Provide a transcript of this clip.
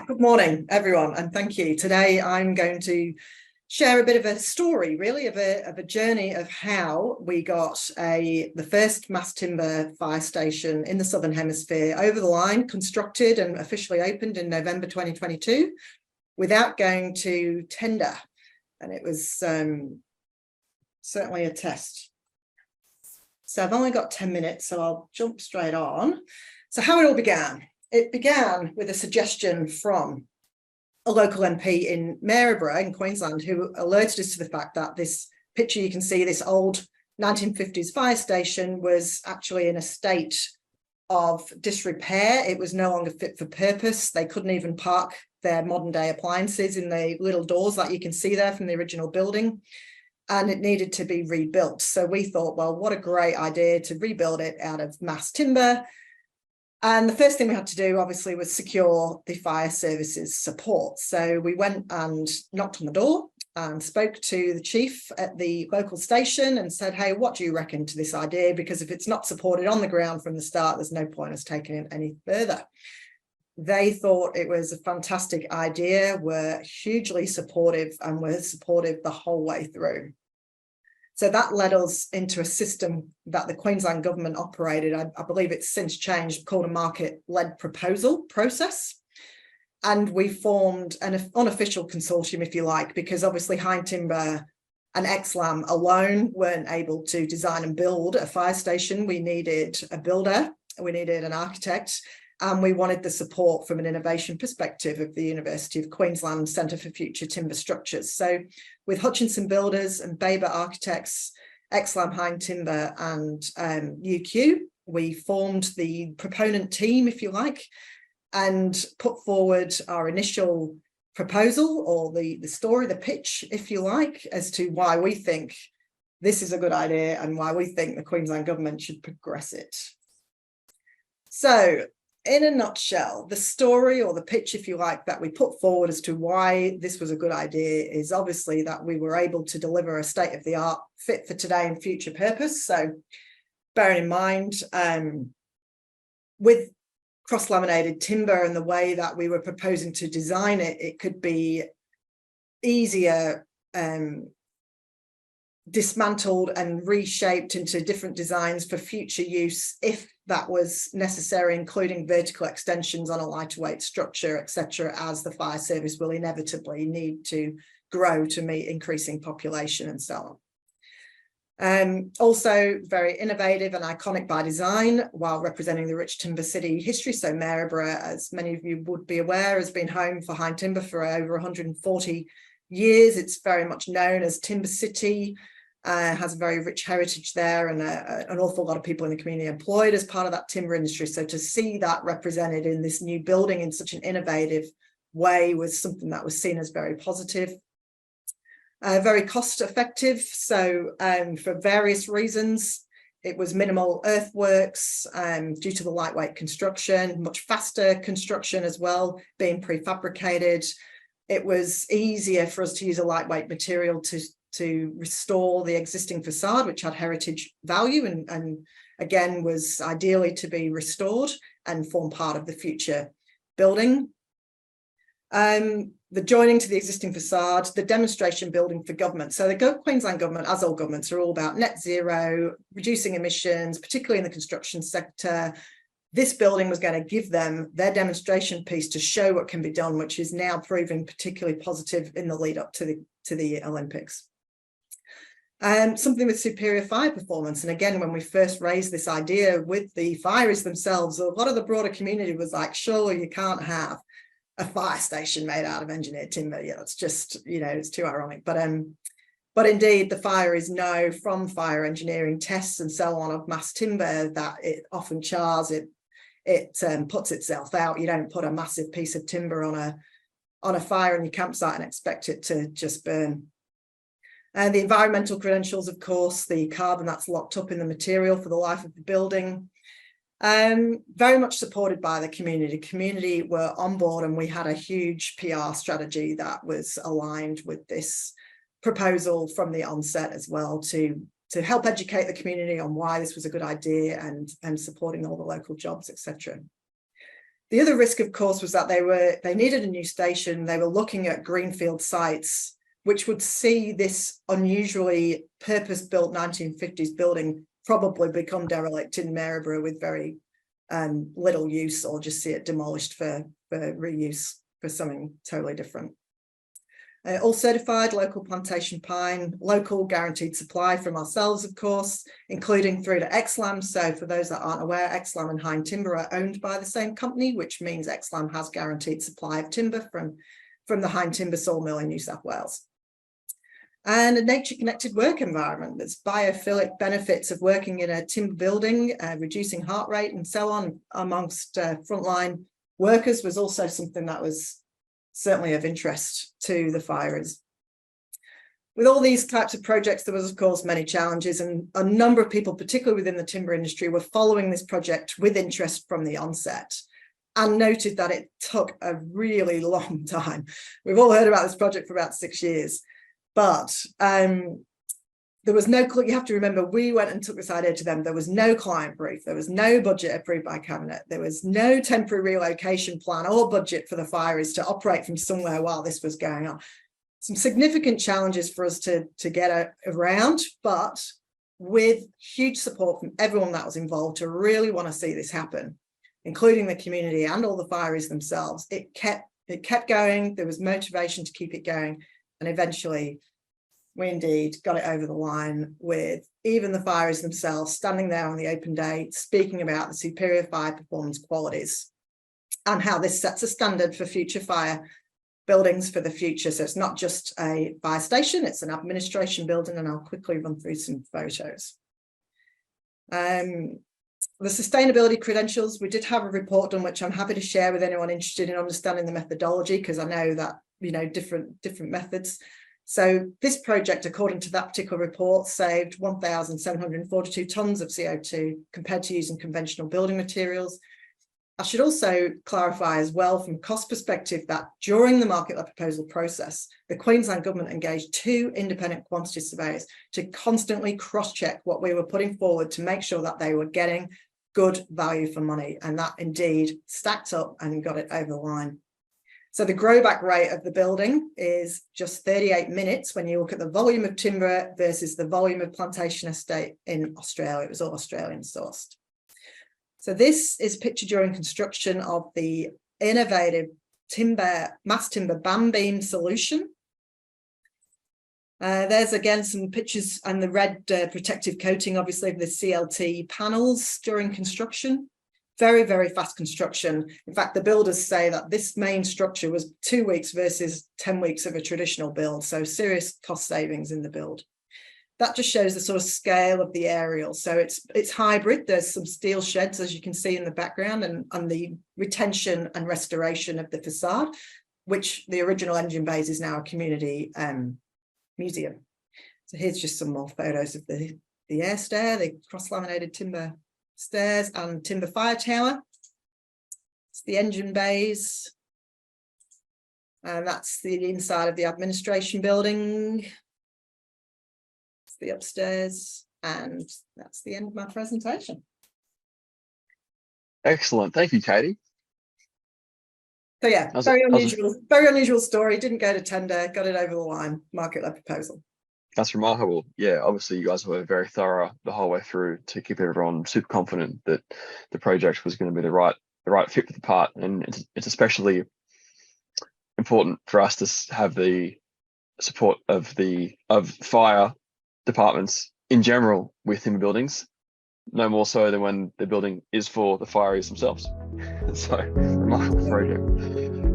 Good morning, everyone, and thank you. Today, I'm going to share a bit of a story, really, of a journey of how we got the first mass timber fire station in the Southern Hemisphere over the line, constructed and officially opened in November 2022, without going to tender. And it was certainly a test. So I've only got 10 minutes, so I'll jump straight on. So how it all began. It began with a suggestion from a local MP in Maryborough in Queensland, who alerted us to the fact that this picture you can see, this old 1950s fire station, was actually in a state of disrepair. It was no longer fit for purpose. They couldn't even park their modern day appliances in the little doors that you can see there from the original building, and it needed to be rebuilt. So we thought, well, what a great idea to rebuild it out of mass timber. And the first thing we had to do, obviously, was secure the fire services support. So we went and knocked on the door and spoke to the chief at the local station and said, hey, what do you reckon to this idea? Because if it's not supported on the ground from the start, there's no point us taking it any further. They thought it was a fantastic idea, were hugely supportive, and were supportive the whole way through. So that led us into a system that the Queensland government operated. I believe it's since changed, called a market-led proposal process. And we formed an unofficial consortium, if you like, because obviously Hyne Timber and XLAM alone weren't able to design and build a fire station. We needed a builder, we needed an architect, and we wanted the support from an innovation perspective of the University of Queensland Centre for Future Timber Structures. So with Hutchinson Builders and Baber Architects, XLAM, Hyne Timber and UQ, we formed the proponent team, if you like, and put forward our initial proposal, or the story, the pitch, if you like, as to why we think this is a good idea and why we think the Queensland government should progress it. So, in a nutshell, the story, or the pitch, if you like, that we put forward as to why this was a good idea is obviously that we were able to deliver a state-of-the-art, fit for today and future purpose. So bearing in mind, with cross-laminated timber and the way that we were proposing to design it, it could be easier dismantled and reshaped into different designs for future use if that was necessary, including vertical extensions on a lighter weight structure, etc., as the fire service will inevitably need to grow to meet increasing population and so on. Also very innovative and iconic by design, while representing the rich timber city history. So Maryborough, as many of you would be aware, has been home for Hyne Timber for over 140 years. It's very much known as Timber City. Has a very rich heritage there, and an awful lot of people in the community employed as part of that timber industry. So to see that represented in this new building in such an innovative way was something that was seen as very positive. Very cost effective. So for various reasons, it was minimal earthworks due to the lightweight construction, much faster construction as well, being prefabricated. It was easier for us to use a lightweight material to restore the existing facade, which had heritage value and again was ideally to be restored and form part of the future building. The joining to the existing facade, the demonstration building for government. So the Queensland government, as all governments, are all about net zero, reducing emissions, particularly in the construction sector. This building was going to give them their demonstration piece to show what can be done, which is now proving particularly positive in the lead up to the Olympics. Something with superior fire performance. And again, when we first raised this idea with the fireys themselves, a lot of the broader community was like, surely you can't have a fire station made out of engineered timber. Yeah, it's just, it's too ironic. But indeed, the fireys know from fire engineering tests and so on of mass timber that it often chars, it puts itself out. You don't put a massive piece of timber on a fire in your campsite and expect it to just burn. And the environmental credentials, of course, the carbon that's locked up in the material for the life of the building. Very much supported by the community. The community were on board, and we had a huge PR strategy that was aligned with this proposal from the onset as well, to help educate the community on why this was a good idea and supporting all the local jobs, etc. The other risk, of course, was that they needed a new station. They were looking at greenfield sites, which would see this unusually purpose-built 1950s building probably become derelict in Maryborough with very little use, or just see it demolished for reuse for something totally different. All certified, local plantation pine, local guaranteed supply from ourselves, of course, including through to Exlam. So for those that aren't aware, Exlam and Hyne Timber are owned by the same company, which means Exlam has guaranteed supply of timber from the Hyne Timber sawmill in New South Wales. And a nature-connected work environment. There's biophilic benefits of working in a timber building, reducing heart rate and so on amongst frontline workers was also something that was certainly of interest to the firers. With all these types of projects, there was, of course, many challenges, and a number of people, particularly within the timber industry, were following this project with interest from the onset and noted that it took a really long time. We've all heard about this project for about 6 years, but there was no, you have to remember, we went and took this idea to them. There was no client brief. There was no budget approved by Cabinet. There was no temporary relocation plan or budget for the firers to operate from somewhere while this was going on. Some significant challenges for us to get around, but with huge support from everyone that was involved to really want to see this happen, including the community and all the firers themselves. It kept going. There was motivation to keep it going. And eventually, we indeed got it over the line with even the firers themselves standing there on the open day, speaking about the superior fire performance qualities and how this sets a standard for future fire buildings for the future. So it's not just a fire station, it's an administration building, and I'll quickly run through some photos. The sustainability credentials, we did have a report done, which I'm happy to share with anyone interested in understanding the methodology, because I know that, you know, different methods. So this project, according to that particular report, saved 1,742 tonnes of CO2 compared to using conventional building materials. I should also clarify as well, from a cost perspective, that during the market-led proposal process, the Queensland Government engaged 2 independent quantity surveyors to constantly cross-check what we were putting forward to make sure that they were getting good value for money. And that indeed stacked up and got it over the line. So the growback rate of the building is just 38 minutes when you look at the volume of timber versus the volume of plantation estate in Australia. It was all Australian sourced. So this is a picture during construction of the innovative mass timber band beam solution. There's again some pictures and the red protective coating, obviously, of the CLT panels during construction. Very, very fast construction. In fact, the builders say that this main structure was 2 weeks versus 10 weeks of a traditional build. So serious cost savings in the build. That just shows the sort of scale of the aerial. So it's hybrid. There's some steel sheds, as you can see in the background, and the retention and restoration of the facade, which the original engine bays is now a community museum. So here's just some more photos of the air stair, the cross-laminated timber stairs and timber fire tower. It's the engine bays, and that's the inside of the administration building. It's the upstairs, and that's the end of my presentation. Excellent, thank you, Katie. So yeah, very unusual story. Didn't go to tender, got it over the line, market-led proposal. That's remarkable. Yeah, obviously you guys were very thorough the whole way through to keep everyone super confident that the project was going to be the right fit for the part. And it's especially important for us to have the support of fire departments in general with timber buildings, no more so than when the building is for the fireys themselves. So remarkable project.